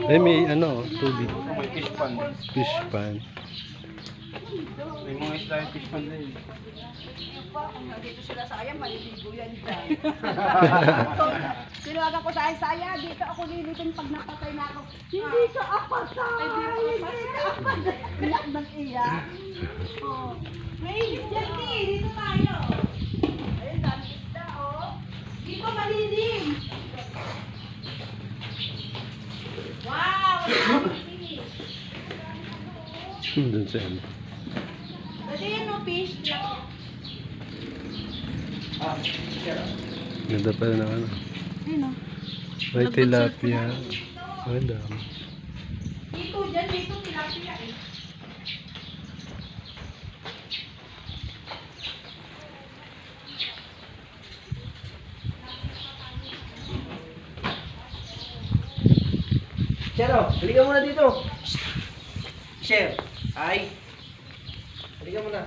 Ay, may ano, tubig. May fish pan. Fish pan. May mga isla yung fish pan din. Kung nandito sila sa Aya, maliligo yan dyan. Sinaga ko sa Saya, dito ako lilitin pag napatay na ako. Hindi ka apatay! Hindi ka apatay! Kaya nag-iyak. Oh. May Jackie, dito tayo. Ayun, dami isda, oh. Dito malilim. Wow! Doon sa ano. Dati yun, no, fish. Ganda pala ng ano. Ayun, oh. May tilapia. Ay, dami. Dito, dyan, dito, tilapia eh. Shero, halika muna dito. Share. Ay. Halika muna.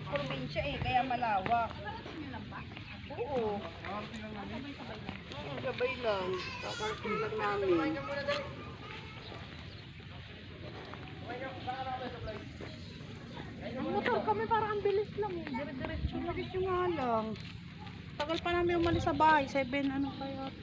Probinsya eh, kaya malawak. Oo. Gabay lang. Kakalkin lang namin. Ang motor kami parang ang bilis lang eh. Dire-diretso lang. Bilis yung nga lang. Tagal pa namin umalis sa bahay. 7 ano kaya.